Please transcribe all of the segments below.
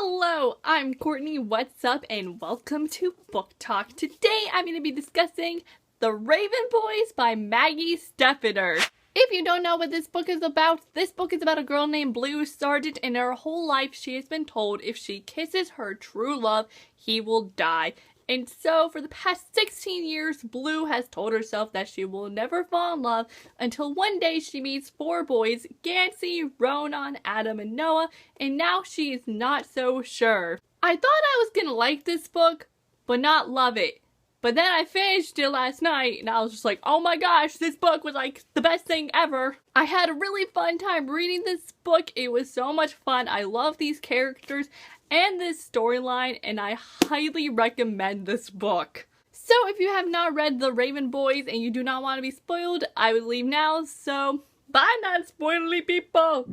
Hello, I'm Courtney, what's up, and welcome to Book Talk. Today I'm going to be discussing The Raven Boys by Maggie Stiefvater. If you don't know what this book is about a girl named Blue Sargent, and her whole life she has been told if she kisses her true love, he will die. And so, for the past 16 years, Blue has told herself that she will never fall in love until one day she meets 4 boys, Gansey, Ronan, Adam, and Noah, and now she is not so sure. I thought I was gonna like this book, but not love it. But then I finished it last night, and I was just like, oh my gosh, this book was like the best thing ever. I had a really fun time reading this book. It was so much fun. I love these characters and this storyline, and I highly recommend this book. So if you have not read The Raven Boys and you do not want to be spoiled, I would leave now, so bye not spoilerly people!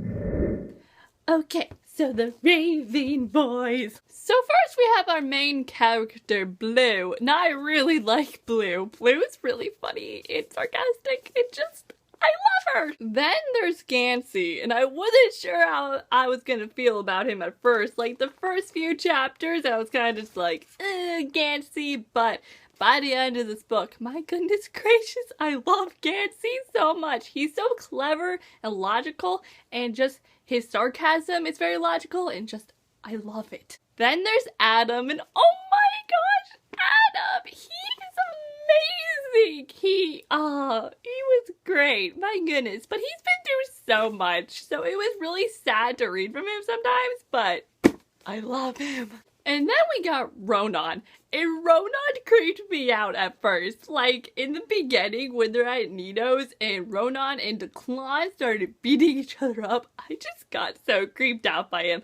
Okay, so The Raven Boys. So first we have our main character, Blue. Now I really like Blue. Blue is really funny and sarcastic and just, I love her! Then there's Gansey, and I wasn't sure how I was gonna feel about him at first. Like, the first few chapters, I was kind of just like, Gansey, but by the end of this book, my goodness gracious, I love Gansey so much. He's so clever and logical, and just his sarcasm is very logical, and just, I love it. Then there's Adam, and oh my gosh, Adam! He is amazing! He was great, my goodness. But he's been through so much, so it was really sad to read from him sometimes, but I love him. And then we got Ronan, and Ronan creeped me out at first. Like, in the beginning, when they're at Nino's, and Ronan and Declan started beating each other up, I just got so creeped out by him.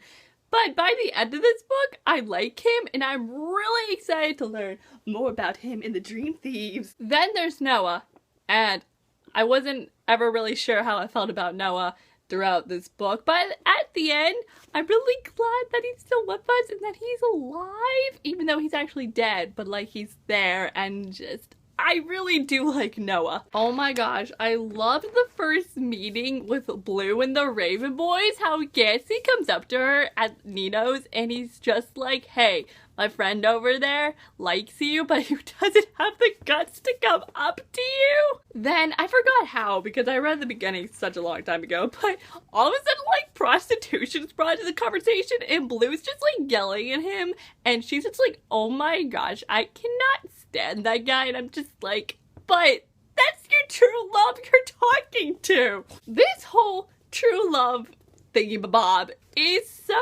But by the end of this book, I like him, and I'm really excited to learn more about him in the Dream Thieves. Then there's Noah, and I wasn't ever really sure how I felt about Noah throughout this book, but at the end, I'm really glad that he's still with us and that he's alive, even though he's actually dead, but like he's there, and just, I really do like Noah. Oh my gosh, I loved the first meeting with Blue and the Raven Boys, how Gansey comes up to her at Nino's and he's just like, hey, my friend over there likes you, but he doesn't have the guts to come up to you. Then, I forgot how, because I read the beginning such a long time ago, but all of a sudden, like, prostitution is brought into the conversation, and Blue's just, like, yelling at him, and she's just like, oh my gosh, I cannot stand that guy, and I'm just like, but that's your true love you're talking to. This whole true love thingy-bob is so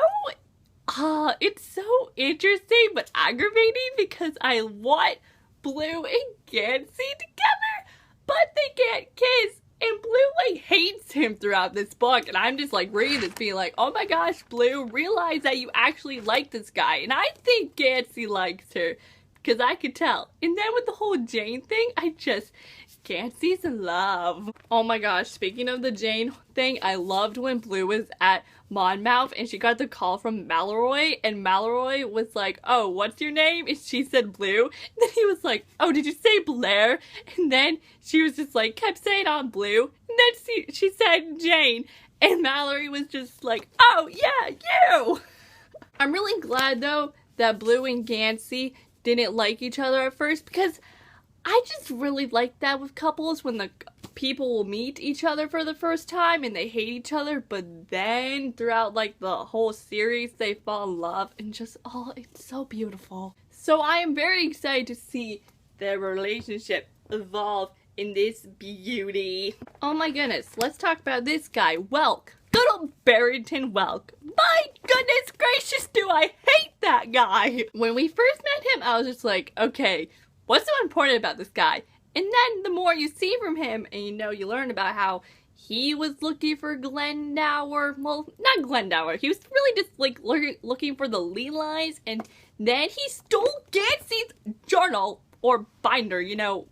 it's so interesting but aggravating because I want Blue and Gansey together, but they can't kiss, and Blue like hates him throughout this book, and I'm just like reading this being like, oh my gosh, Blue, realize that you actually like this guy, and I think Gansey likes her, because I could tell. And then with the whole Jane thing, Gansey's in love. Oh my gosh, speaking of the Jane thing, I loved when Blue was at Monmouth and she got the call from Mallory, and Mallory was like, oh, what's your name? And she said Blue. And then he was like, oh, did you say Blair? And then she was just like, kept saying on Blue. And then she said Jane. And Mallory was just like, oh yeah, you! I'm really glad though that Blue and Gansey didn't like each other at first, because I just really like that with couples when the people will meet each other for the first time and they hate each other, but then throughout like the whole series they fall in love, and just, oh, it's so beautiful. So I am very excited to see their relationship evolve in this beauty. Oh my goodness, let's talk about this guy, Welk. Good old Barrington Welk. My goodness gracious, do I hate that guy! When we first met him, I was just like, okay, what's so important about this guy? And then the more you see from him, and you learn about how he was looking for Glendower. Well, not Glendower. He was really just like looking for the Lelines, and then he stole Gansey's journal or binder,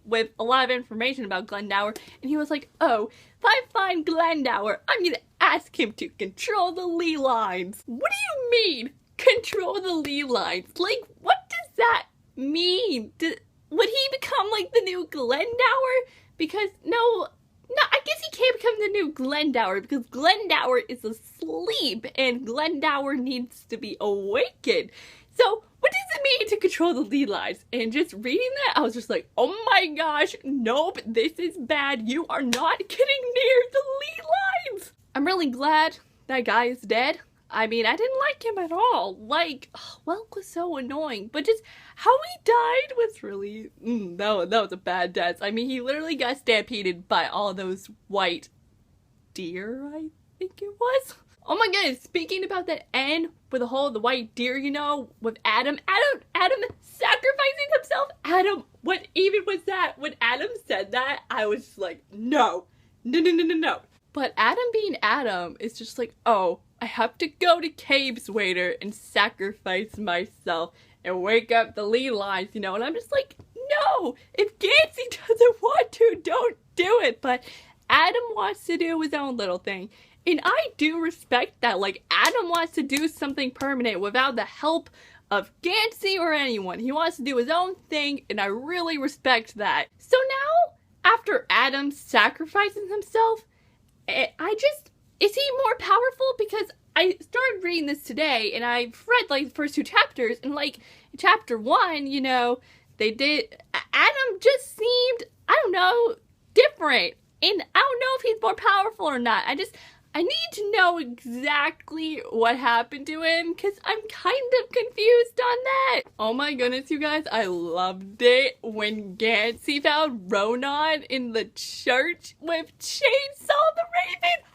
with a lot of information about Glendower. And he was like, oh, if I find Glendower, I'm gonna ask him to control the Lelines. What do you mean, control the Lelines? Like, what does that mean? Would he become like the new Glendower? Because no, no, I guess he can't become the new Glendower because Glendower is asleep and Glendower needs to be awakened. So what does it mean to control the lead lines? And just reading that, I was just like, oh my gosh, nope, this is bad. You are not getting near the lead lines. I'm really glad that guy is dead. I mean, I didn't like him at all. Like, Welk was so annoying, but just how he died was really, that was a bad death. I mean, he literally got stampeded by all those white deer, I think it was. Oh my goodness, speaking about that end with the white deer, you know, with Adam sacrificing himself. Adam, what even was that? When Adam said that, I was just like, no. But Adam being Adam is just like, oh, I have to go to Stiefvater and sacrifice myself and wake up the lead lines, you know, and I'm just like, no, if Gansey doesn't want to, don't do it. But Adam wants to do his own little thing. And I do respect that, like, Adam wants to do something permanent without the help of Gansey or anyone. He wants to do his own thing, and I really respect that. So now, after Adam sacrifices himself, is he more powerful? Because I started reading this today, and I've read, like, the first 2 chapters, and, like, in chapter 1, you know, Adam just seemed, I don't know, different. And I don't know if he's more powerful or not. I need to know exactly what happened to him because I'm kind of confused on that. Oh my goodness, you guys, I loved it when Gansey found Ronan in the church with Chainsaw the Raven.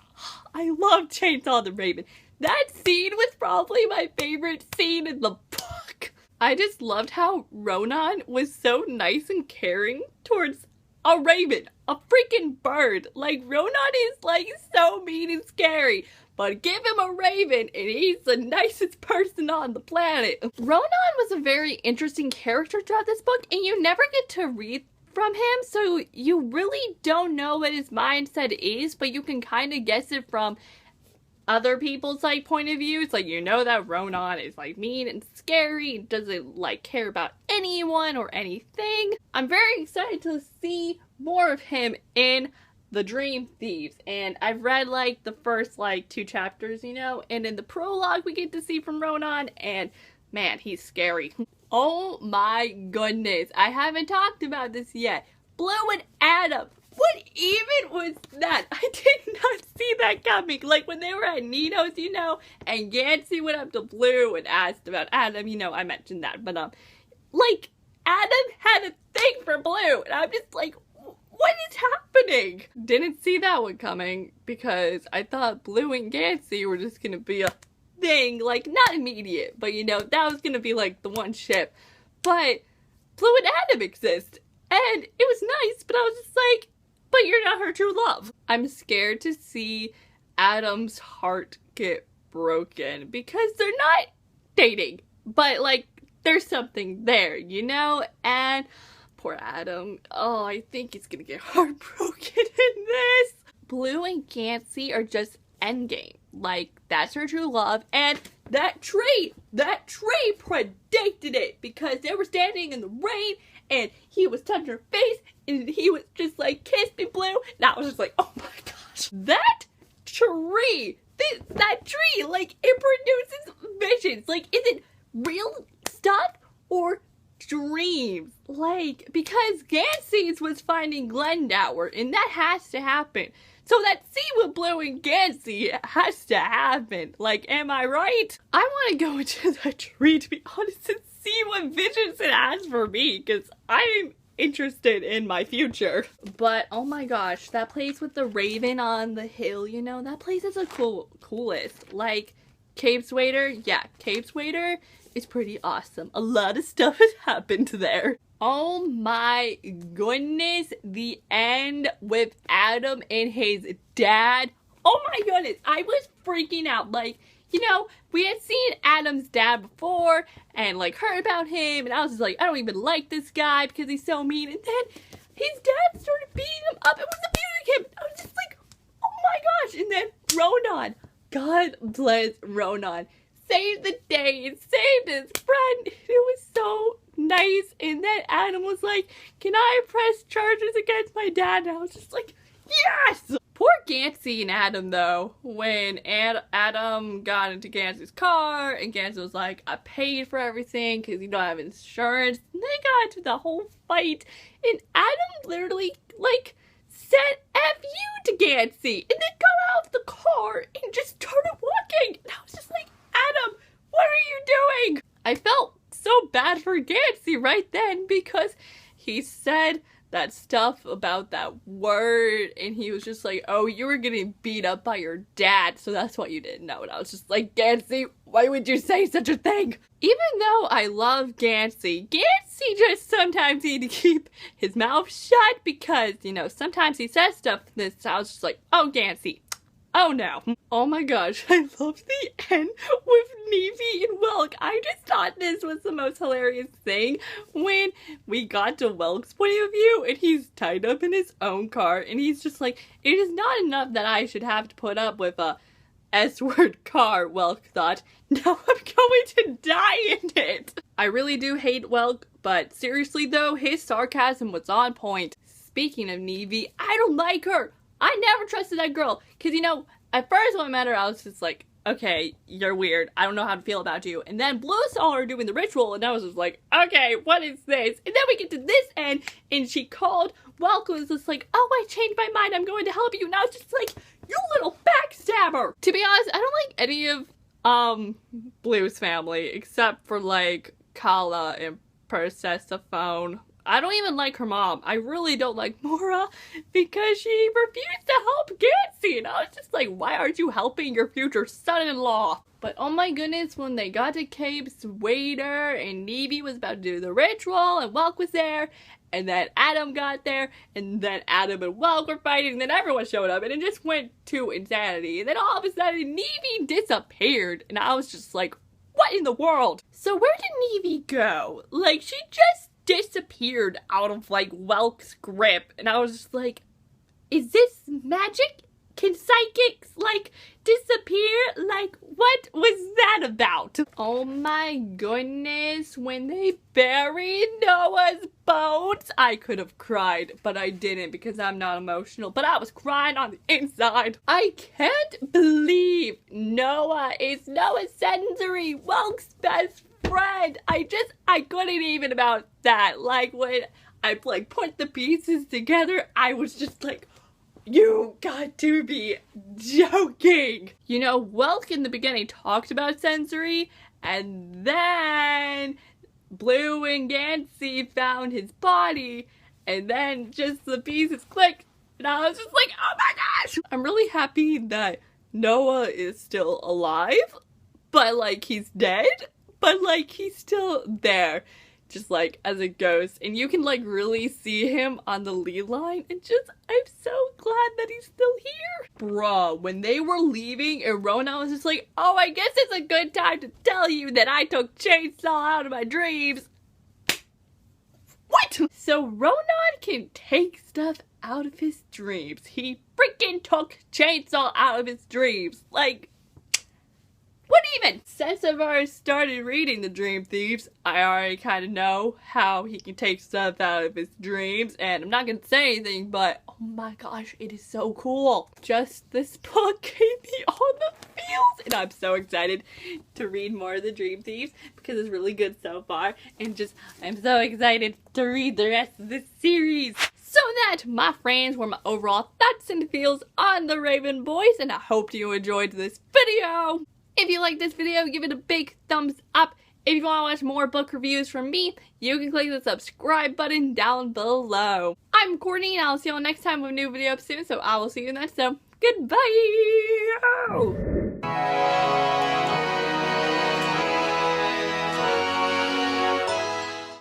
I love Chainsaw the Raven. That scene was probably my favorite scene in the book. I just loved how Ronan was so nice and caring towards a raven, a freaking bird. Like, Ronan is, like, so mean and scary. But give him a raven and he's the nicest person on the planet. Ronan was a very interesting character throughout this book, and you never get to read from him, so you really don't know what his mindset is, but you can kind of guess it from other people's, like, point of views. Like, you know that Ronan is, like, mean and scary and doesn't, like, care about anyone or anything. I'm very excited to see more of him in The Dream Thieves, and I've read, like, the first, like, 2 chapters, you know, and in the prologue we get to see from Ronan, and man, he's scary. Oh my goodness, I haven't talked about this yet. Blue and Adam. What even was that? I did not see that coming. Like, when they were at Nino's, you know, and Gansey went up to Blue and asked about Adam, you know, I mentioned that. But, like, Adam had a thing for Blue. And I'm just like, what is happening? Didn't see that one coming because I thought Blue and Gansey were just gonna be a thing. Like, not immediate, but, you know, that was gonna be, like, the one ship. But Blue and Adam exist. And it was nice, but I was just like, but you're not her true love. I'm scared to see Adam's heart get broken because they're not dating, but, like, there's something there, you know? And poor Adam, oh, I think he's gonna get heartbroken in this. Blue and Gansey are just endgame. Like, that's her true love, and that tree predicted it because they were standing in the rain and he was touching her face and he was just like, kiss me, Blue. And I was just like, oh my gosh. That tree, like, it produces visions. Like, is it real stuff or dreams? Like, because Gansey's was finding Glendower, and that has to happen. So that scene with Blue and Gansey has to happen. Like, am I right? I want to go into the tree, to be honest, and see what visions it has for me, because I'm interested in my future. But, oh my gosh, that place with the raven on the hill, you know, that place is the coolest. Like, Stiefvater, yeah, Stiefvater is pretty awesome. A lot of stuff has happened there. Oh my goodness, the end with Adam and his dad. Oh my goodness, I was freaking out. Like, you know, we had seen Adam's dad before and, like, heard about him, and I was just like, I don't even like this guy because he's so mean. And then his dad started beating him up and was abusing him. I was just like, oh my gosh. And then Ronan, God bless Ronan, saved the day and saved his friend. It was so nice. And then Adam was like, can I press charges against my dad? And I was just like, Yes! Poor Gansey and Adam, though, when Adam got into Gansey's car, and Gansey was like, I paid for everything because you don't have insurance. And they got into the whole fight, and Adam literally, like, said F you to Gansey, and then got out of the car and just started walking. And I was just like, Adam, what are you doing? I felt so bad for Gansey right then because he said that stuff about that word, and he was just like, oh, you were getting beat up by your dad, so that's why you didn't know. And I was just like, Gansey, why would you say such a thing? Even though I love Gansey just sometimes need to keep his mouth shut because, you know, sometimes he says stuff this. I was just like, oh, Gansey. Oh no. Oh my gosh, I love the end with Nevy and Welk. I just thought this was the most hilarious thing when we got to Welk's point of view and he's tied up in his own car and he's just like, it is not enough that I should have to put up with a S-word car, Welk thought. Now I'm going to die in it. I really do hate Welk, but seriously though, his sarcasm was on point. Speaking of Nevy, I don't like her. I never trusted that girl, because, you know, at first when I met her, I was just like, okay, you're weird, I don't know how to feel about you, and then Blue saw her doing the ritual, and I was just like, okay, what is this? And then we get to this end, and she called, Welcome was just like, oh, I changed my mind, I'm going to help you, and I was just like, you little backstabber! To be honest, I don't like any of, Blue's family, except for, like, Kala and Persephone. I don't even like her mom. I really don't like Mora because she refused to help Gansey. And I was just like, why aren't you helping your future son-in-law? But oh my goodness, when they got to Cape's waiter and Nevy was about to do the ritual and Welk was there, and then Adam got there, and then Adam and Welk were fighting, and then everyone showed up, and it just went to insanity. And then all of a sudden, Nevy disappeared, and I was just like, what in the world? So where did Nevy go? Like, she just disappeared out of, like, Welk's grip, and I was just like, is this magic? Can psychics, like, disappear? Like, what was that about? Oh my goodness, when they buried Noah's bones, I could have cried, but I didn't because I'm not emotional, but I was crying on the inside. I can't believe Noah is Noah's sensory, Welk's best friend. I couldn't even about that. Like, when I, like, put the pieces together, I was just like, you got to be joking. You know, Welk in the beginning talked about sensory, and then Blue and Gansey found his body, and then just the pieces clicked, and I was just like, oh my gosh! I'm really happy that Noah is still alive, but, like, he's dead, but, like, he's still there. Just, like, as a ghost, and you can, like, really see him on the lead line, and just, I'm so glad that he's still here. Bruh, when they were leaving, and Rona was just like, oh, I guess it's a good time to tell you that I took Chainsaw out of my dreams. What? So Ronan can take stuff out of his dreams. He freaking took Chainsaw out of his dreams. Like, what even? Since I've already started reading The Dream Thieves, I already kind of know how he can take stuff out of his dreams, and I'm not gonna say anything, but oh my gosh, it is so cool. Just this book gave me all the feels, and I'm so excited to read more of The Dream Thieves because it's really good so far, and just, I'm so excited to read the rest of this series. So that, my friends, were my overall thoughts and feels on the Raven Boys, and I hope you enjoyed this video. If you like this video, give it a big thumbs up. If you want to watch more book reviews from me, you can click the subscribe button down below. I'm Courtney, and I'll see you all next time with a new video soon, so I will see you next time. Goodbye!